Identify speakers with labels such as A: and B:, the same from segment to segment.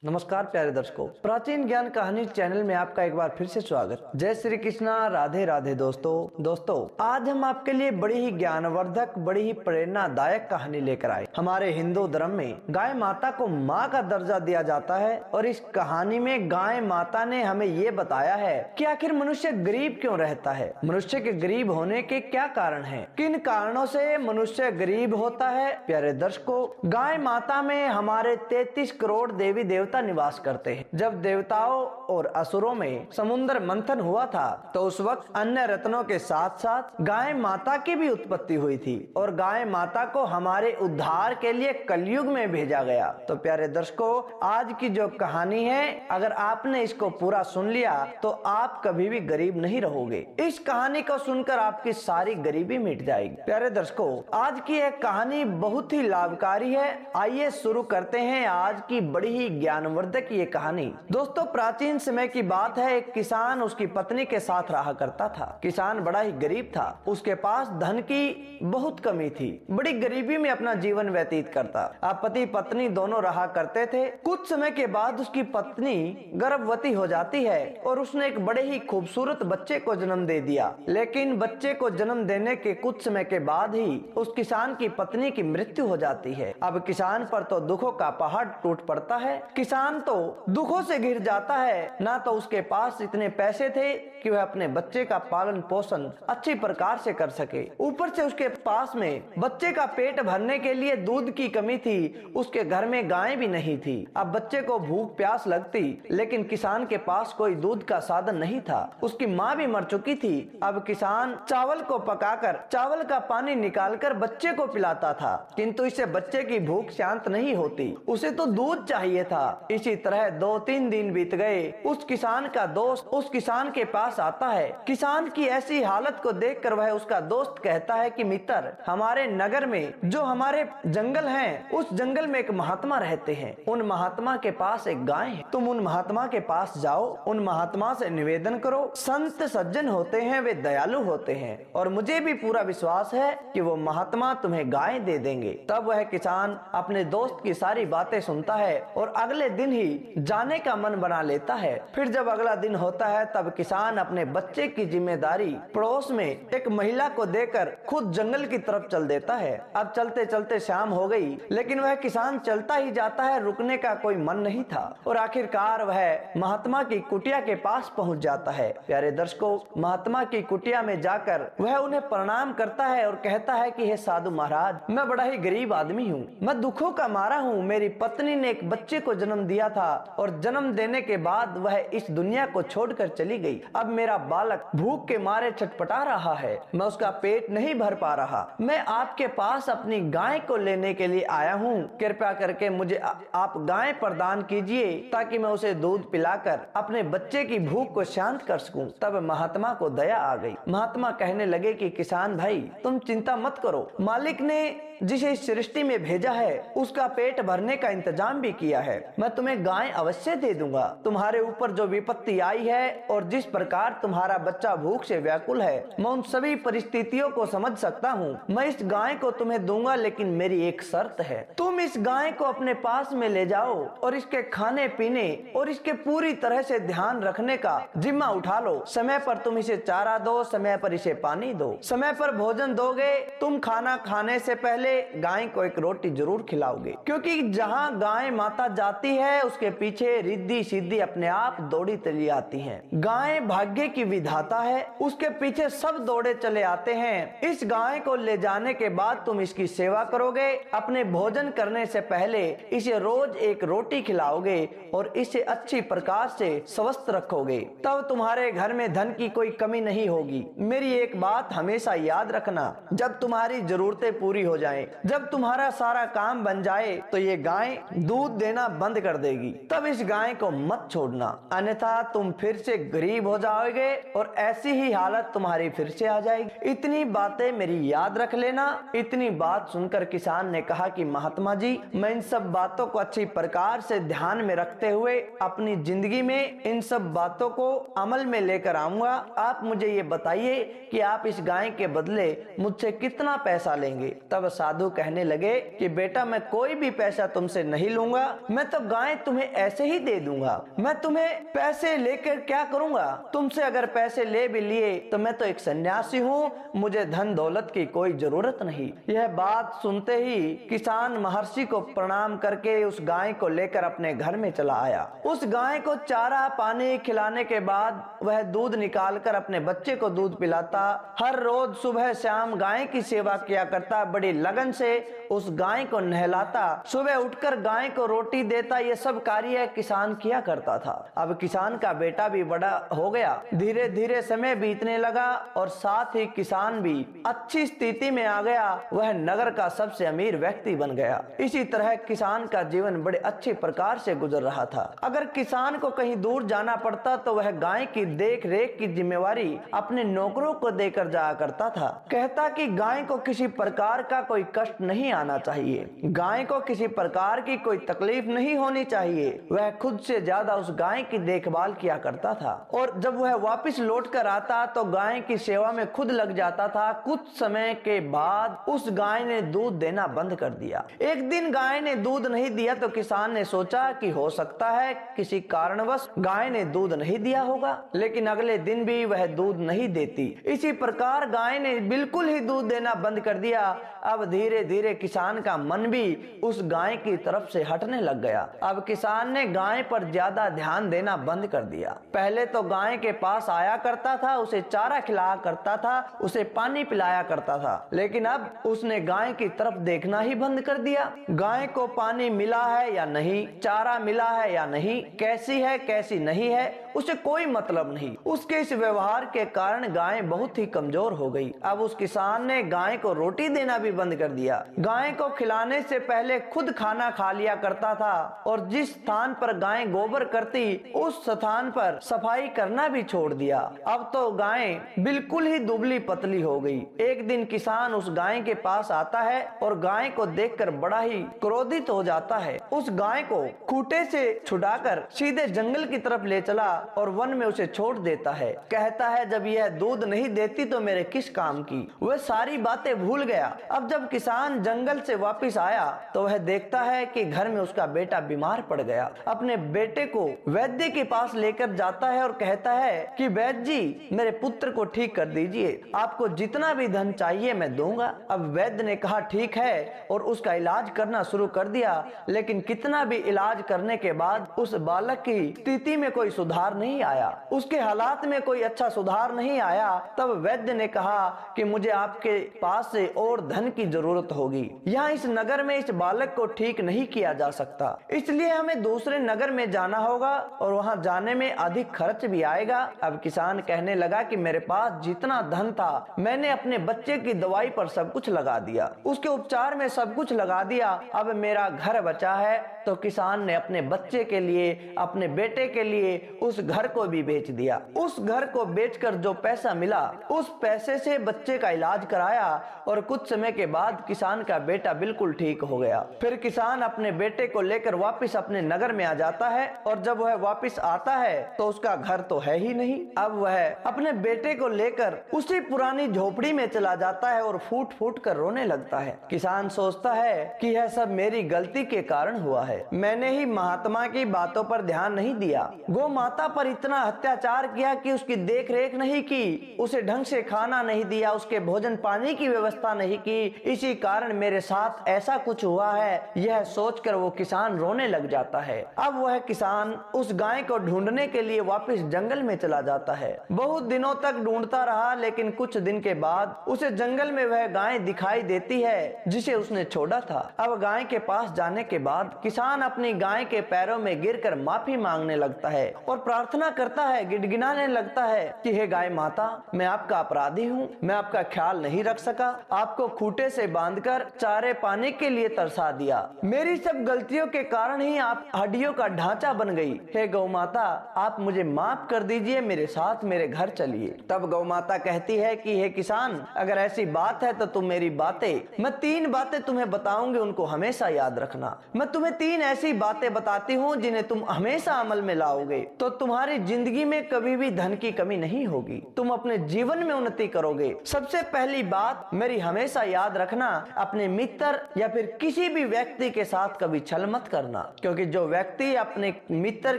A: नमस्कार प्यारे दर्शकों, प्राचीन ज्ञान कहानी चैनल में आपका एक बार फिर से स्वागत। जय श्री कृष्णा, राधे राधे। दोस्तों आज हम आपके लिए बड़ी ही ज्ञानवर्धक, बड़ी ही प्रेरणादायक कहानी लेकर आए। हमारे हिंदू धर्म में गाय माता को माँ का दर्जा दिया जाता है और इस कहानी में गाय माता ने हमें ये बताया है कि आखिर मनुष्य गरीब क्यों रहता है, मनुष्य के गरीब होने के क्या कारण है, किन कारणों से मनुष्य गरीब होता है। प्यारे दर्शकों, गाय माता में हमारे 33 करोड़ देवी देवता निवास करते हैं। जब देवताओं और असुरों में समुद्र मंथन हुआ था तो उस वक्त अन्य रत्नों के साथ साथ गाय माता की भी उत्पत्ति हुई थी और गाय माता को हमारे उद्धार के लिए कलयुग में भेजा गया। तो प्यारे दर्शकों, आज की जो कहानी है, अगर आपने इसको पूरा सुन लिया तो आप कभी भी गरीब नहीं रहोगे। इस कहानी को सुनकर आपकी सारी गरीबी मिट जाएगी। प्यारे दर्शकों, आज की यह कहानी बहुत ही लाभकारी है। आइए शुरू करते हैं आज की बड़ी ही ज्ञानवर्धक ये कहानी। दोस्तों, प्राचीन समय की बात है। एक किसान उसकी पत्नी के साथ रहा करता था। किसान बड़ा ही गरीब था, उसके पास धन की बहुत कमी थी, बड़ी गरीबी में अपना जीवन व्यतीत करता। अब पति पत्नी दोनों रहा करते थे। कुछ समय के बाद उसकी पत्नी गर्भवती हो जाती है और उसने एक बड़े ही खूबसूरत बच्चे को जन्म दे दिया। लेकिन बच्चे को जन्म देने के कुछ समय के बाद ही उस किसान की पत्नी की मृत्यु हो जाती है। अब किसान पर तो दुखों का पहाड़ टूट पड़ता है। किसान तो दुखों से घिर जाता है। ना तो उसके पास इतने पैसे थे कि वह अपने बच्चे का पालन पोषण अच्छी प्रकार से कर सके, ऊपर से उसके पास में बच्चे का पेट भरने के लिए दूध की कमी थी। उसके घर में गाय भी नहीं थी। अब बच्चे को भूख प्यास लगती, लेकिन किसान के पास कोई दूध का साधन नहीं था। उसकी माँ भी मर चुकी थी। अब किसान चावल को पकाकर चावल का पानी निकालकर बच्चे को पिलाता था, किंतु इससे बच्चे की भूख शांत नहीं होती। उसे तो दूध चाहिए था। इसी तरह 2-3 दिन बीत गए। उस किसान का दोस्त उस किसान के पास आता है। किसान की ऐसी हालत को देखकर वह उसका दोस्त कहता है कि मित्र, हमारे नगर में जो हमारे जंगल हैं, उस जंगल में एक महात्मा रहते हैं। उन महात्मा के पास एक गाय है। तुम उन महात्मा के पास जाओ, उन महात्मा से निवेदन करो। संत सज्जन होते हैं, वे दयालु होते हैं और मुझे भी पूरा विश्वास है कि वो महात्मा तुम्हें गाय दे देंगे। तब वह किसान अपने दोस्त की सारी बातें सुनता है और अगले दिन ही जाने का मन बना लेता है। फिर जब अगला दिन होता है तब किसान अपने बच्चे की जिम्मेदारी पड़ोस में एक महिला को देकर खुद जंगल की तरफ चल देता है। अब चलते चलते शाम हो गई, लेकिन वह किसान चलता ही जाता है, रुकने का कोई मन नहीं था और आखिरकार वह महात्मा की कुटिया के पास पहुंच जाता है। प्यारे दर्शकों, महात्मा की कुटिया में जाकर वह उन्हें प्रणाम करता है और कहता है कि हे साधु महाराज, मैं बड़ा ही गरीब आदमी हूँ, मैं दुखों का मारा हूँ। मेरी पत्नी ने एक बच्चे को जन्म दिया था और जन्म देने के बाद वह इस दुनिया को छोड़कर चली गई। अब मेरा बालक भूख के मारे छटपटा रहा है, मैं उसका पेट नहीं भर पा रहा। मैं आपके पास अपनी गाय को लेने के लिए आया हूँ। कृपया करके मुझे आप गाय प्रदान कीजिए ताकि मैं उसे दूध पिलाकर अपने बच्चे की भूख को शांत कर सकूं। तब महात्मा को दया आ गई। महात्मा कहने लगे कि किसान भाई, तुम चिंता मत करो, मालिक ने जिसे इस सृष्टि में भेजा है उसका पेट भरने का इंतजाम भी किया है। मैं तुम्हें गाय अवश्य दे दूंगा। तुम्हारे ऊपर जो विपत्ति आई है और जिस प्रकार तुम्हारा बच्चा भूख से व्याकुल है, मैं उन सभी परिस्थितियों को समझ सकता हूँ। मैं इस गाय को तुम्हें दूंगा, लेकिन मेरी एक शर्त है। तुम इस गाय को अपने पास में ले जाओ और इसके खाने पीने और इसके पूरी तरह से ध्यान रखने का जिम्मा उठा लो। समय पर तुम इसे चारा दो, समय पर इसे पानी दो, समय पर भोजन दोगे। तुम खाना खाने से पहले गाय को एक रोटी जरूर खिलाओगे, क्योंकि जहाँ गाय माता जाती है उसके पीछे रिद्धि सिद्धि अपने आप दौड़ी चली आती हैं। गाय भाग्य की विधाता है, उसके पीछे सब दौड़े चले आते हैं। इस गाय को ले जाने के बाद तुम इसकी सेवा करोगे, अपने भोजन करने से पहले इसे रोज एक रोटी खिलाओगे और इसे अच्छी प्रकार से स्वस्थ रखोगे। तब तुम्हारे घर में धन की कोई कमी नहीं होगी। मेरी एक बात हमेशा याद रखना, जब तुम्हारी जरूरतें पूरी हो जाएं, जब तुम्हारा सारा काम बन जाए तो ये गाय दूध देना बंद कर देगी। तब इस गाय को मत छोड़ना, अन्यथा तुम फिर से गरीब हो जाओगे और ऐसी ही हालत तुम्हारी फिर से आ जाएगी। इतनी बातें मेरी याद रख लेना। इतनी बात सुनकर किसान ने कहा कि महात्मा जी, मैं इन सब बातों को अच्छी प्रकार से ध्यान में रखते हुए अपनी जिंदगी में इन सब बातों को अमल में लेकर आऊंगा। आप मुझे ये बताइए कि आप इस गाय के बदले मुझसे कितना पैसा लेंगे। तब साधु कहने लगे कि बेटा, मैं कोई भी पैसा तुमसे नहीं लूंगा, मैं तो गाय तुम्हें ऐसे ही दे दूंगा। मैं तुम्हें पैसे लेकर क्या करूंगा? तुमसे अगर पैसे ले भी लिए तो मैं तो एक सन्यासी हूँ, मुझे धन दौलत की कोई जरूरत नहीं। यह बात सुनते ही किसान महर्षि को प्रणाम करके उस गाय को लेकर अपने घर में चला आया। उस गाय को चारा पानी खिलाने के बाद वह दूध निकालकर अपने बच्चे को दूध पिलाता। हर रोज सुबह शाम गाय की सेवा किया करता, बड़ी लगन से उस गाय को नहलाता, सुबह उठकर गाय को रोटी देता। ये सब कार्य किसान किया करता था। अब किसान का बेटा भी बड़ा हो गया, धीरे धीरे समय बीतने लगा और साथ ही किसान भी अच्छी स्थिति में आ गया। वह नगर का सबसे अमीर व्यक्ति बन गया। इसी तरह किसान का जीवन बड़े अच्छे प्रकार से गुजर रहा था। अगर किसान को कहीं दूर जाना पड़ता तो वह गाय की देख रेख की जिम्मेवारी अपने नौकरों को देकर जाया करता था। कहता कि गाय को किसी प्रकार का कोई कष्ट नहीं आना चाहिए, गाय को किसी प्रकार की कोई तकलीफ नहीं होनी चाहिए। वह खुद से ज्यादा उस गाय की देखभाल किया करता था और जब वह वापस लौट कर आता तो गाय की सेवा में खुद लग जाता था। कुछ समय के बाद उस गाय ने दूध देना बंद कर दिया। एक दिन गाय ने दूध नहीं दिया तो किसान ने सोचा कि हो सकता है किसी कारणवश गाय ने दूध नहीं दिया होगा, लेकिन अगले दिन भी वह दूध नहीं देती। इसी प्रकार गाय ने बिल्कुल ही दूध देना बंद कर दिया। अब धीरे धीरे किसान का मन भी उस गाय की तरफ से हटने लग गया। अब किसान ने गाय पर ज्यादा ध्यान देना बंद कर दिया। पहले तो गाय के पास आया करता था, उसे चारा खिलाया करता था, उसे पानी पिलाया करता था, लेकिन अब उसने गाय की तरफ देखना ही बंद कर दिया। गाय को पानी मिला है या नहीं, चारा मिला है या नहीं, कैसी है कैसी नहीं है, उसे कोई मतलब नहीं। उसके इस व्यवहार के कारण गाय बहुत ही कमजोर हो गई। अब उस किसान ने गाय को रोटी देना भी बंद कर दिया। गाय को खिलाने से पहले खुद खाना खा लिया करता था और जिस स्थान पर गाय गोबर करती उस स्थान पर सफाई करना भी छोड़ दिया। अब तो गाय बिल्कुल ही दुबली पतली हो गई। एक दिन किसान उस गाय के पास आता है और गाय को देखकर बड़ा ही क्रोधित हो जाता है। उस गाय को खूंटे से छुड़ाकर सीधे जंगल की तरफ ले चला और वन में उसे छोड़ देता है। कहता है जब यह दूध नहीं देती तो मेरे किस काम की। वह सारी बातें भूल गया। अब जब किसान जंगल से वापस आया तो वह देखता है कि घर में उसका बेटा बीमार पड़ गया। अपने बेटे को वैद्य के पास लेकर जाता है और कहता है कि वैद्य जी मेरे पुत्र को ठीक कर दीजिए, आपको जितना भी धन चाहिए मैं दूंगा। अब वैद्य ने कहा ठीक है और उसका इलाज करना शुरू कर दिया, लेकिन कितना भी इलाज करने के बाद उस बालक की स्थिति में कोई सुधार नहीं आया, उसके हालात में कोई अच्छा सुधार नहीं आया। तब वैद्य ने कहा कि मुझे आपके पास से और धन की जरूरत होगी। यहाँ इस नगर में इस बालक को ठीक नहीं किया जा सकता, इसलिए हमें दूसरे नगर में जाना होगा और वहाँ जाने में अधिक खर्च भी आएगा। अब किसान कहने लगा कि मेरे पास जितना धन था मैंने अपने बच्चे की दवाई पर सब कुछ लगा दिया, उसके उपचार में सब कुछ लगा दिया, अब मेरा घर बचा है। तो किसान ने अपने बच्चे के लिए, अपने बेटे के लिए उस घर को भी बेच दिया। उस घर को बेचकर जो पैसा मिला उस पैसे से बच्चे का इलाज कराया और कुछ समय के बाद किसान का बेटा बिल्कुल ठीक हो गया। फिर किसान अपने बेटे को लेकर वापस अपने नगर में आ जाता है और जब वह वापस आता है तो उसका घर तो है ही नहीं। अब वह अपने बेटे को लेकर उसी पुरानी झोपड़ी में चला जाता है और फूट फूट कर रोने लगता है। किसान सोचता है कि यह सब मेरी गलती के कारण हुआ है, मैंने ही महात्मा की बातों पर ध्यान नहीं दिया, गौ माता पर इतना अत्याचार किया कि उसकी देख रेख नहीं की, उसे ढंग से खाना नहीं दिया, उसके भोजन पानी की व्यवस्था नहीं की, इसी कारण मेरे साथ ऐसा कुछ हुआ है। यह सोचकर वो किसान रोने लग जाता है। अब वह किसान उस गाय को ढूंढने के लिए वापस जंगल में चला जाता है। बहुत दिनों तक ढूंढता रहा, लेकिन कुछ दिन के बाद उसे जंगल में वह गाय दिखाई देती है जिसे उसने छोड़ा था। अब गाय के पास जाने के बाद किसान अपनी गाय के पैरों में गिरकर माफी मांगने लगता है और प्रार्थना करता है, गिड़गिड़ाने लगता है कि हे गाय माता, मैं आपका अपराधी हूँ, मैं आपका ख्याल नहीं रख सका, आपको खूंटे से बांधकर चारे पानी के लिए तरसा दिया, मेरी सब गलतियों के कारण ही आप हड्डियों का ढांचा बन गई। हे गौ माता, आप मुझे माफ कर दीजिए, मेरे साथ मेरे घर चलिए। तब गौ माता कहती है कि हे किसान, अगर ऐसी बात है तो तुम मेरी बातें, मैं 3 बातें तुम्हें बताऊंगी, उनको हमेशा याद रखना। मैं तुम्हें 3 ऐसी बातें बताती हूँ जिन्हें तुम हमेशा अमल में लाओगे तो तुम्हारी जिंदगी में कभी भी धन की कमी नहीं होगी, तुम अपने जीवन में उन्नति करोगे। सबसे पहली बात मेरी हमेशा याद रखना, अपने मित्र या फिर किसी भी व्यक्ति के साथ कभी छल मत करना। करना, क्योंकि जो व्यक्ति अपने मित्र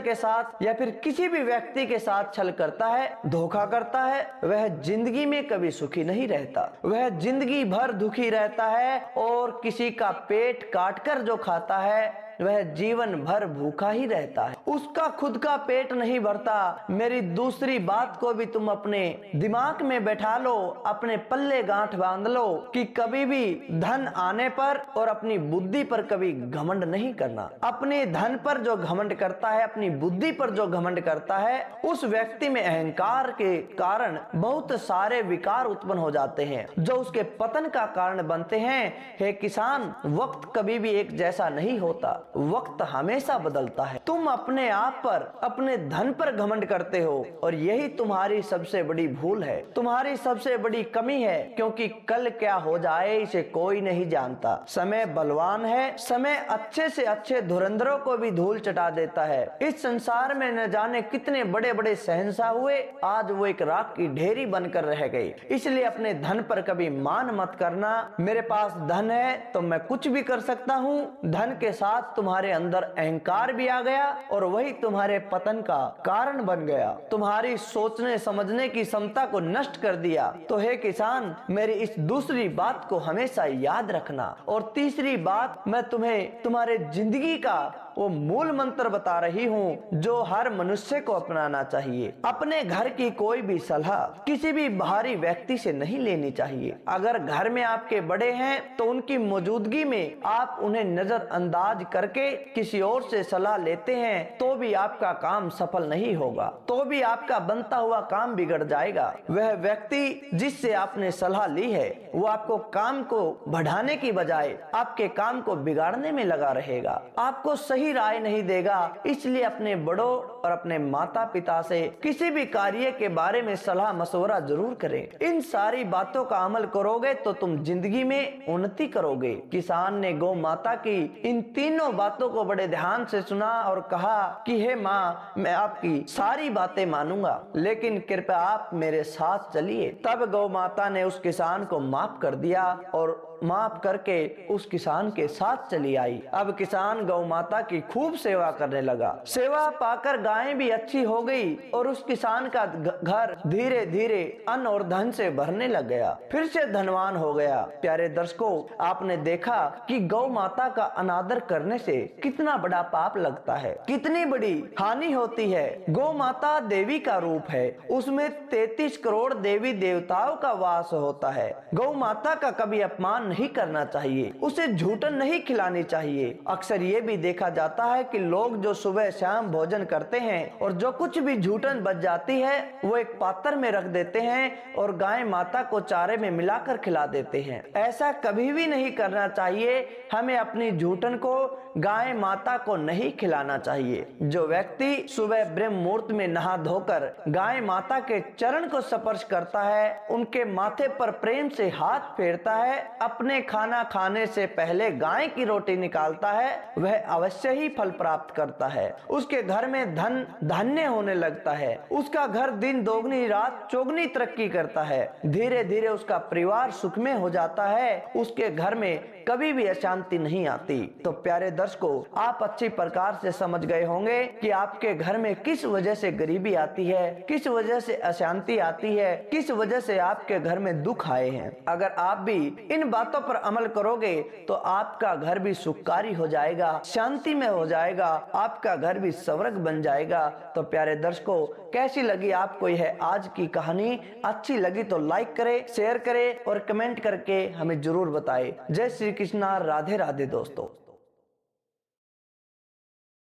A: के साथ या फिर किसी भी व्यक्ति के साथ छल करता है, धोखा करता है, वह जिंदगी में कभी सुखी नहीं रहता। वह जिंदगी भर दुखी रहता है और किसी का पेट काटकर जो खाता है वह जीवन भर भूखा ही रहता है। उसका खुद का पेट नहीं भरता। मेरी दूसरी बात को भी तुम अपने दिमाग में बैठा लो, अपने पल्ले गांठ बांध लो कि कभी भी धन आने पर और अपनी बुद्धि पर कभी घमंड नहीं करना। अपने धन पर जो घमंड करता है, अपनी बुद्धि पर जो घमंड करता है, उस व्यक्ति में अहंकार के कारण बहुत सारे विकार उत्पन्न हो जाते हैं जो उसके पतन का कारण बनते हैं। हे किसान, वक्त कभी भी एक जैसा नहीं होता, वक्त हमेशा बदलता है। तुम अपने आप पर, अपने धन पर घमंड करते हो और यही तुम्हारी सबसे बड़ी भूल है, तुम्हारी सबसे बड़ी कमी है, क्योंकि कल क्या हो जाए इसे कोई नहीं जानता। समय बलवान है, समय अच्छे से अच्छे धुरंधरों को भी धूल चटा देता है। इस संसार में न जाने कितने बड़े बड़े शहंशाह हुए, आज वो एक राख की ढेरी बनकर रह गई। इसलिए अपने धन पर कभी मान मत करना। मेरे पास धन है तो मैं कुछ भी कर सकता हूँ। धन के साथ तुम्हारे अंदर अहंकार भी आ गया और वही तुम्हारे पतन का कारण बन गया, तुम्हारी सोचने समझने की क्षमता को नष्ट कर दिया। तो हे किसान, मेरी इस दूसरी बात को हमेशा याद रखना। और तीसरी बात, मैं तुम्हें तुम्हारे जिंदगी का वो मूल मंत्र बता रही हूँ जो हर मनुष्य को अपनाना चाहिए। अपने घर की कोई भी सलाह किसी भी बाहरी व्यक्ति से नहीं लेनी चाहिए। अगर घर में आपके बड़े हैं तो उनकी मौजूदगी में आप उन्हें नजरअंदाज करके किसी और से सलाह लेते हैं तो भी आपका काम सफल नहीं होगा, तो भी आपका बनता हुआ काम बिगड़ जाएगा। वह व्यक्ति जिससे आपने सलाह ली है वो आपको काम को बढ़ाने की बजाय आपके काम को बिगाड़ने में लगा रहेगा, आपको सही राय नहीं देगा। इसलिए अपने बड़ों और अपने माता पिता से किसी भी कार्य के बारे में सलाह मशवरा जरूर करें। इन सारी बातों का अमल करोगे तो तुम जिंदगी में उन्नति करोगे। किसान ने गौ माता की इन तीनों बातों को बड़े ध्यान से सुना और कहा कि हे माँ, मैं आपकी सारी बातें मानूंगा, लेकिन कृपया आप मेरे साथ चलिए। तब गौ माता ने उस किसान को माफ कर दिया और माफ करके उस किसान के साथ चली आई। अब किसान गौ माता की खूब सेवा करने लगा। सेवा पाकर गायें भी अच्छी हो गई और उस किसान का घर धीरे धीरे अन्न और धन से भरने लग गया, फिर से धनवान हो गया। प्यारे दर्शकों, आपने देखा कि गौ माता का अनादर करने से कितना बड़ा पाप लगता है, कितनी बड़ी हानि होती है। गौ माता देवी का रूप है, उसमें 33 करोड़ देवी देवताओं का वास होता है। गौ माता का कभी अपमान नहीं करना चाहिए, उसे झूठन नहीं खिलानी चाहिए। अक्सर ये भी देखा जाता है कि लोग जो सुबह शाम भोजन करते हैं और जो कुछ भी झूठन बच जाती है वो एक पात्र में रख देते हैं और गाय माता को चारे में मिलाकर खिला देते हैं। ऐसा कभी भी नहीं करना चाहिए। हमें अपनी झूठन को गाय माता को नहीं खिलाना चाहिए। जो व्यक्ति सुबह ब्रह्म मुहूर्त में नहा धोकर गाय माता के चरण को स्पर्श करता है, उनके माथे पर प्रेम से हाथ फेरता है, अपने खाना खाने से पहले गाय की रोटी निकालता है, वह अवश्य ही फल प्राप्त करता है। उसके घर में धन धान्य होने लगता है, उसका घर दिन दोगुनी रात चौगुनी तरक्की करता है, धीरे धीरे उसका परिवार सुखमय हो जाता है, उसके घर में कभी भी अशांति नहीं आती। तो प्यारे दर्शकों, आप अच्छी प्रकार से समझ गए होंगे कि आपके घर में किस वजह से गरीबी आती है, किस वजह से अशांति आती है, किस वजह से आपके घर में दुख आए हैं। अगर आप भी इन बातों पर अमल करोगे तो आपका घर भी सुखकारी हो जाएगा, शांति में हो जाएगा, आपका घर भी स्वर्ग बन जाएगा। तो प्यारे दर्शकों, कैसी लगी आपको यह आज की कहानी? अच्छी लगी तो लाइक करें, शेयर करें और कमेंट करके हमें जरूर बताएं। जय श्री कृष्णा, राधे राधे दोस्तों।